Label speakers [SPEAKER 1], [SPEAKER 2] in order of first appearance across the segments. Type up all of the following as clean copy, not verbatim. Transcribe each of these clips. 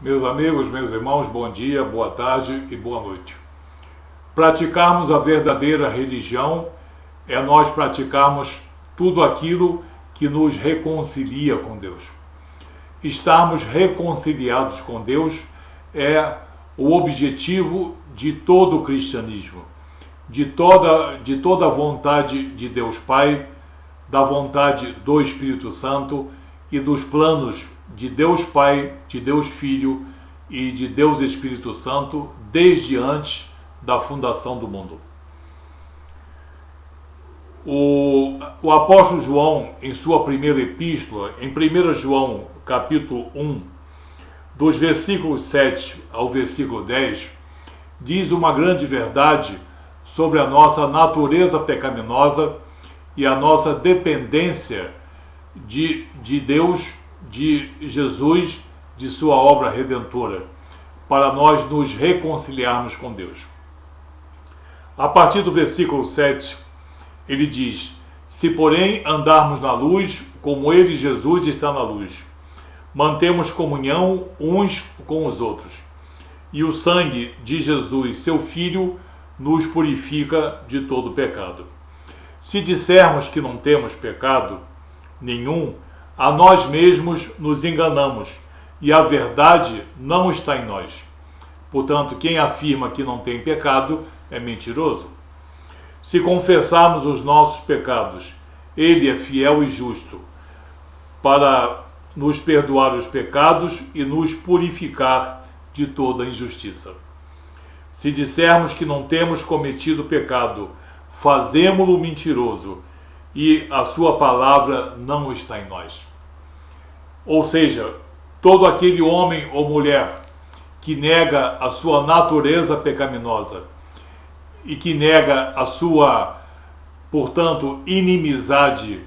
[SPEAKER 1] Meus amigos, meus irmãos, bom dia, boa tarde e boa noite. Praticarmos a verdadeira religião é nós praticarmos tudo aquilo que nos reconcilia com Deus. Estarmos reconciliados com Deus é o objetivo de todo o cristianismo, de toda a vontade de Deus Pai, da vontade do Espírito Santo e dos planos de Deus Pai, de Deus Filho e de Deus Espírito Santo desde antes da fundação do mundo. O apóstolo João, em sua primeira epístola, em 1 João, capítulo 1, dos versículos 7 ao versículo 10, diz uma grande verdade sobre a nossa natureza pecaminosa e a nossa dependência de Deus, de Jesus, de sua obra redentora, para nós nos reconciliarmos com Deus. A partir do versículo 7, ele diz: se porém andarmos na luz, como ele, Jesus, está na luz, mantemos comunhão uns com os outros, e o sangue de Jesus, seu Filho, nos purifica de todo pecado. Se dissermos que não temos pecado nenhum, a nós mesmos nos enganamos, e a verdade não está em nós. Portanto, quem afirma que não tem pecado é mentiroso. Se confessarmos os nossos pecados, ele é fiel e justo para nos perdoar os pecados e nos purificar de toda injustiça. Se dissermos que não temos cometido pecado, fazemo-lo mentiroso, e a sua palavra não está em nós. Ou seja, todo aquele homem ou mulher que nega a sua natureza pecaminosa e que nega a sua, portanto, inimizade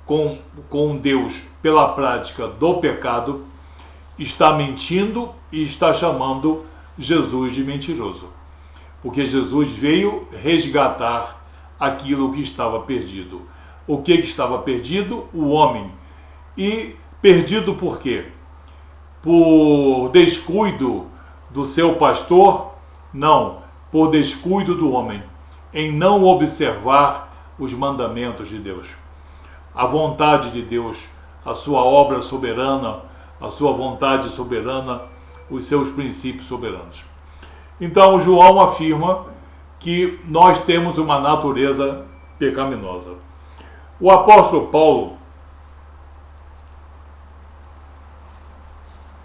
[SPEAKER 1] com Deus pela prática do pecado, está mentindo e está chamando Jesus de mentiroso. Porque Jesus veio resgatar aquilo que estava perdido. O que estava perdido? O homem. E perdido por quê? Por descuido do seu pastor? Não, por descuido do homem, em não observar os mandamentos de Deus. A vontade de Deus, a sua obra soberana, a sua vontade soberana, os seus princípios soberanos. Então, João afirma que nós temos uma natureza pecaminosa. O apóstolo Paulo,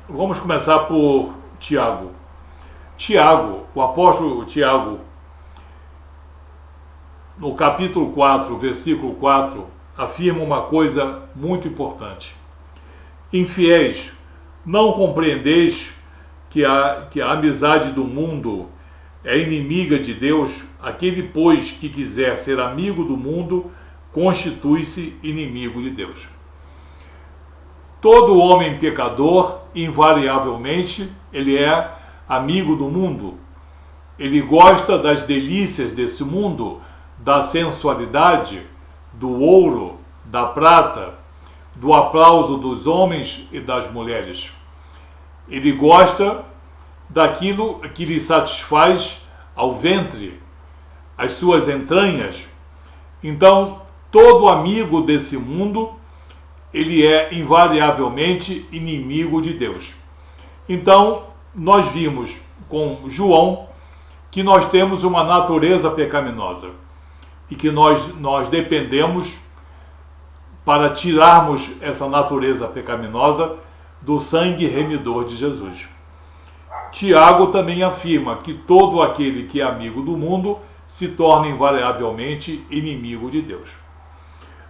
[SPEAKER 1] vamos começar por Tiago. O apóstolo Tiago, no capítulo 4, versículo 4, afirma uma coisa muito importante. Infiéis, não compreendeis que a amizade do mundo é inimiga de Deus? Aquele, pois, que quiser ser amigo do mundo, constitui-se inimigo de Deus. Todo homem pecador, invariavelmente, ele é amigo do mundo. Ele gosta das delícias desse mundo, da sensualidade, do ouro, da prata, do aplauso dos homens e das mulheres. Ele gosta daquilo que lhe satisfaz ao ventre, as suas entranhas. Então, todo amigo desse mundo, ele é invariavelmente inimigo de Deus. Então, nós vimos com João que nós temos uma natureza pecaminosa e que nós dependemos, para tirarmos essa natureza pecaminosa, do sangue remidor de Jesus. Tiago também afirma que todo aquele que é amigo do mundo se torna invariavelmente inimigo de Deus.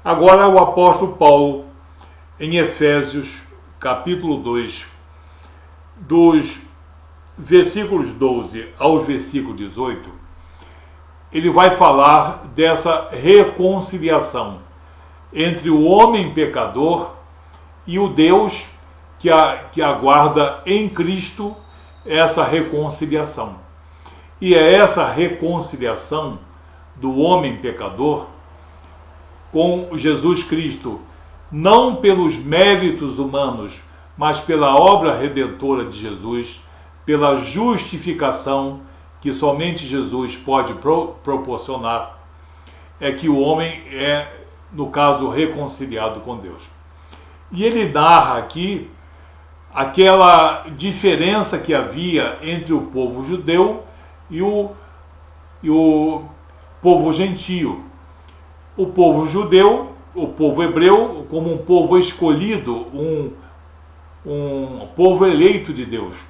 [SPEAKER 1] Agora o apóstolo Paulo, em Efésios, capítulo 2, dos versículos 12 aos versículos 18, ele vai falar dessa reconciliação entre o homem pecador e o Deus que aguarda em Cristo essa reconciliação. E é essa reconciliação do homem pecador com Jesus Cristo, não pelos méritos humanos, mas pela obra redentora de Jesus, pela justificação que somente Jesus pode proporcionar, é que o homem é, no caso, reconciliado com Deus. E ele narra aqui aquela diferença que havia entre o povo judeu e o povo gentio. O povo judeu, o povo hebreu, como um povo escolhido, um povo eleito de Deus.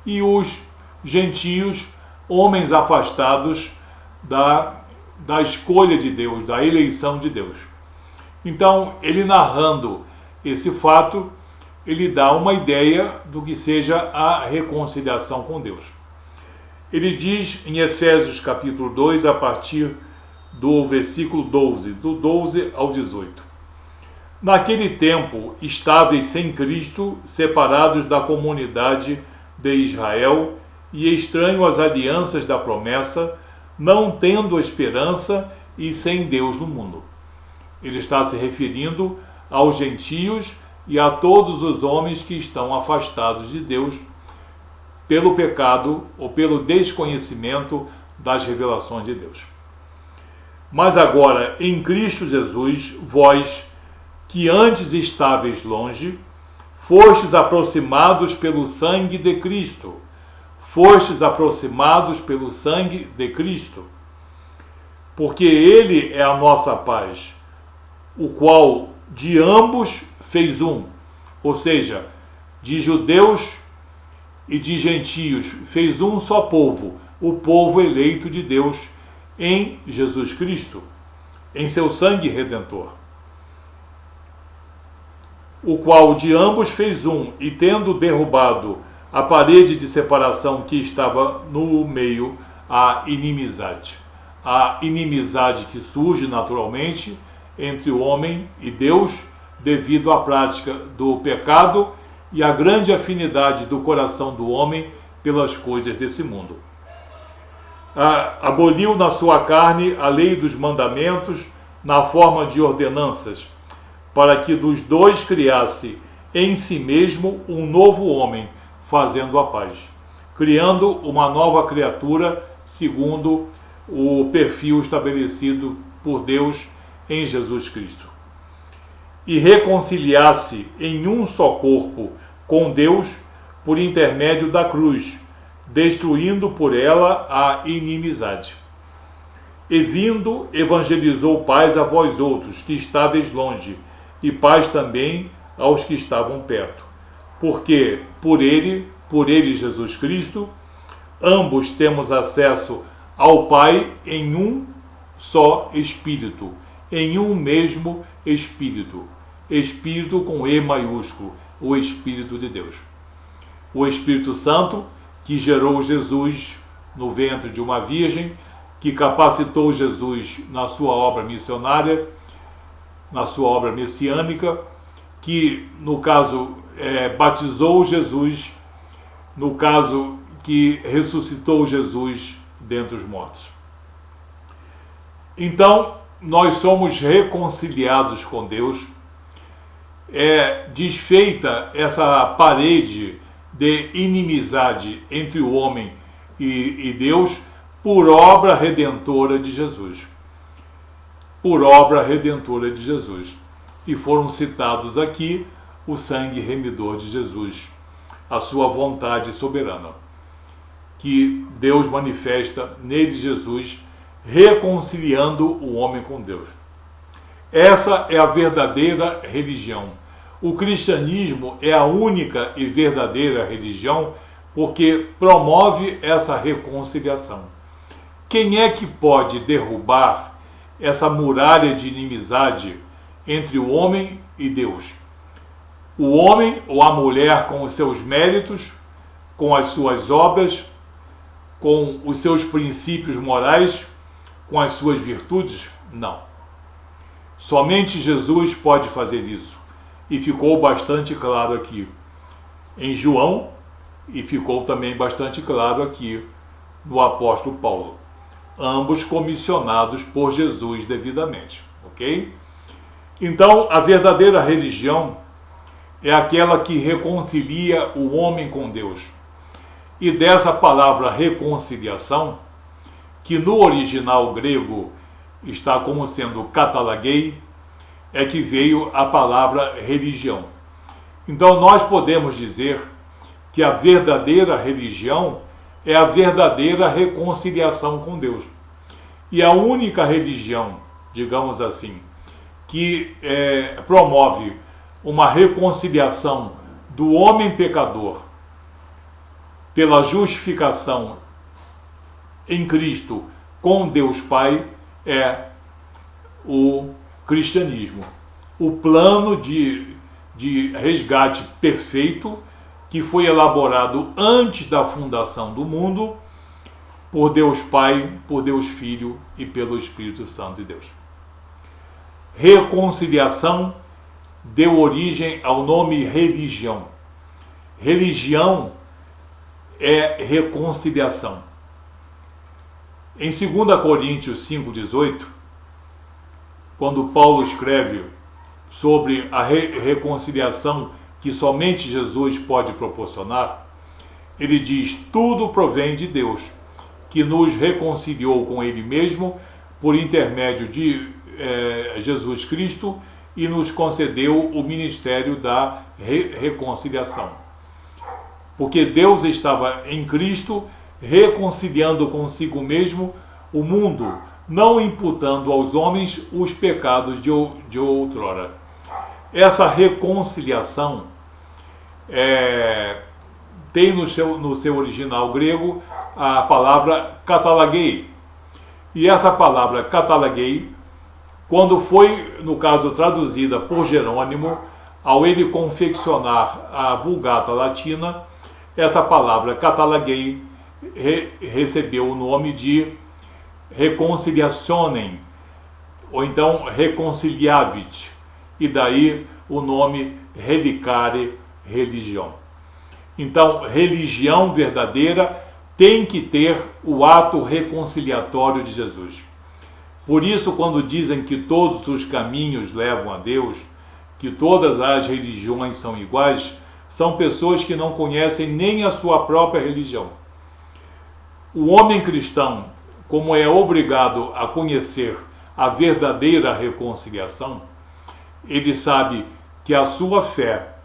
[SPEAKER 1] E os gentios, homens afastados da escolha de Deus, da eleição de Deus. Então, ele narrando esse fato, ele dá uma ideia do que seja a reconciliação com Deus. Ele diz em Efésios capítulo 2, a partir do versículo 12, do 12 ao 18. Naquele tempo, estáveis sem Cristo, separados da comunidade de Israel e estranho às alianças da promessa, não tendo esperança e sem Deus no mundo. Ele está se referindo aos gentios e a todos os homens que estão afastados de Deus pelo pecado ou pelo desconhecimento das revelações de Deus. Mas agora, em Cristo Jesus, vós, que antes estáveis longe, fostes aproximados pelo sangue de Cristo. Fostes aproximados pelo sangue de Cristo. Porque Ele é a nossa paz, o qual de ambos fez um, ou seja, de judeus e de gentios fez um só povo, o povo eleito de Deus em Jesus Cristo, em seu sangue redentor. O qual de ambos fez um, e tendo derrubado a parede de separação que estava no meio, a inimizade. A inimizade que surge naturalmente entre o homem e Deus, devido à prática do pecado e à grande afinidade do coração do homem pelas coisas desse mundo. Aboliu na sua carne a lei dos mandamentos na forma de ordenanças, para que dos dois criasse em si mesmo um novo homem, fazendo a paz, criando uma nova criatura segundo o perfil estabelecido por Deus em Jesus Cristo. E reconciliasse em um só corpo com Deus por intermédio da cruz, destruindo por ela a inimizade. E vindo, evangelizou paz a vós outros, que estáveis longe, e paz também aos que estavam perto. Porque por ele Jesus Cristo, ambos temos acesso ao Pai em um só Espírito, em um mesmo Espírito. Espírito com E maiúsculo, o Espírito de Deus. O Espírito Santo, que gerou Jesus no ventre de uma virgem, que capacitou Jesus na sua obra missionária, na sua obra messiânica, que, no caso, batizou Jesus, no caso, que ressuscitou Jesus dentre os mortos. Então, nós somos reconciliados com Deus, desfeita essa parede de inimizade entre o homem e Deus por obra redentora de Jesus. Por obra redentora de Jesus. E foram citados aqui o sangue remidor de Jesus, a sua vontade soberana, que Deus manifesta nele, Jesus, reconciliando o homem com Deus. Essa é a verdadeira religião. O cristianismo é a única e verdadeira religião porque promove essa reconciliação. Quem é que pode derrubar essa muralha de inimizade entre o homem e Deus? O homem ou a mulher com os seus méritos, com as suas obras, com os seus princípios morais, com as suas virtudes? Não. Somente Jesus pode fazer isso. E ficou bastante claro aqui em João, e ficou também bastante claro aqui no apóstolo Paulo. Ambos comissionados por Jesus devidamente, ok? Então, a verdadeira religião é aquela que reconcilia o homem com Deus. E dessa palavra reconciliação, que no original grego está como sendo katalagei, é que veio a palavra religião. Então nós podemos dizer que a verdadeira religião é a verdadeira reconciliação com Deus. E a única religião, digamos assim, que promove uma reconciliação do homem pecador pela justificação em Cristo com Deus Pai é o cristianismo. O plano de resgate perfeito que foi elaborado antes da fundação do mundo por Deus Pai, por Deus Filho e pelo Espírito Santo de Deus. Reconciliação deu origem ao nome religião. Religião é reconciliação. Em 2 Coríntios 5,18, quando Paulo escreve sobre a reconciliação que somente Jesus pode proporcionar, ele diz: tudo provém de Deus, que nos reconciliou com Ele mesmo por intermédio de Jesus Cristo e nos concedeu o ministério da reconciliação. Porque Deus estava em Cristo reconciliando consigo mesmo o mundo, não imputando aos homens os pecados de outrora. Essa reconciliação tem no seu original grego a palavra katalagei. E essa palavra katalagei, quando foi, no caso, traduzida por Jerônimo, ao ele confeccionar a Vulgata Latina, essa palavra katalagei recebeu o nome de reconciliationem, ou então reconciliavit, e daí o nome relicare, religião. Então, religião verdadeira tem que ter o ato reconciliatório de Jesus. Por isso, quando dizem que todos os caminhos levam a Deus, que todas as religiões são iguais, são pessoas que não conhecem nem a sua própria religião. O homem cristão, como é obrigado a conhecer a verdadeira reconciliação, ele sabe que a sua fé,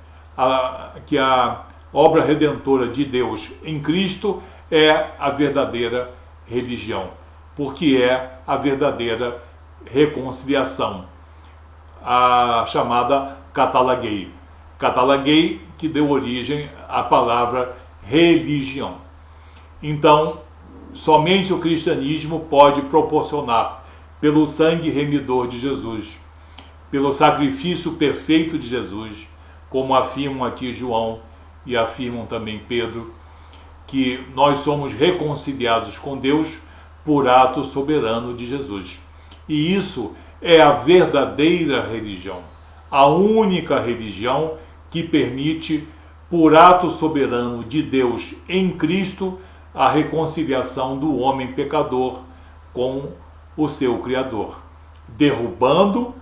[SPEAKER 1] que a obra redentora de Deus em Cristo é a verdadeira religião, porque é a verdadeira reconciliação, a chamada katalagei. Katalagei, que deu origem à palavra religião. Então, somente o cristianismo pode proporcionar, pelo sangue remidor de Jesus, pelo sacrifício perfeito de Jesus, como afirmam aqui João e afirmam também Pedro, que nós somos reconciliados com Deus por ato soberano de Jesus. E isso é a verdadeira religião, a única religião que permite, por ato soberano de Deus em Cristo, a reconciliação do homem pecador com o seu Criador, derrubando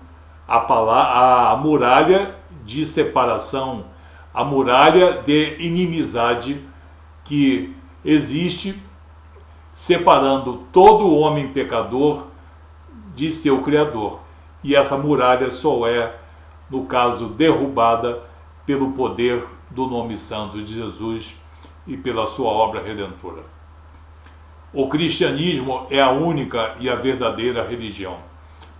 [SPEAKER 1] a muralha de separação, a muralha de inimizade que existe, separando todo o homem pecador de seu Criador. E essa muralha só é, no caso, derrubada pelo poder do nome santo de Jesus e pela sua obra redentora. O cristianismo é a única e a verdadeira religião,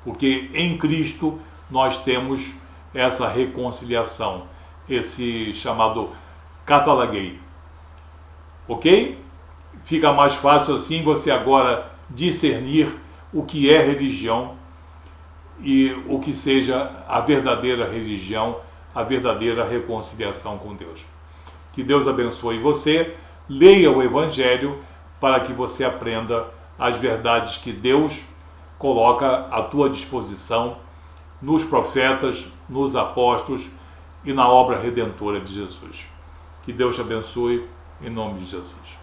[SPEAKER 1] porque em Cristo nós temos essa reconciliação, esse chamado katalagei. Ok? Fica mais fácil assim você agora discernir o que é religião e o que seja a verdadeira religião, a verdadeira reconciliação com Deus. Que Deus abençoe você, leia o Evangelho para que você aprenda as verdades que Deus coloca à tua disposição nos profetas, nos apóstolos e na obra redentora de Jesus. Que Deus te abençoe, em nome de Jesus.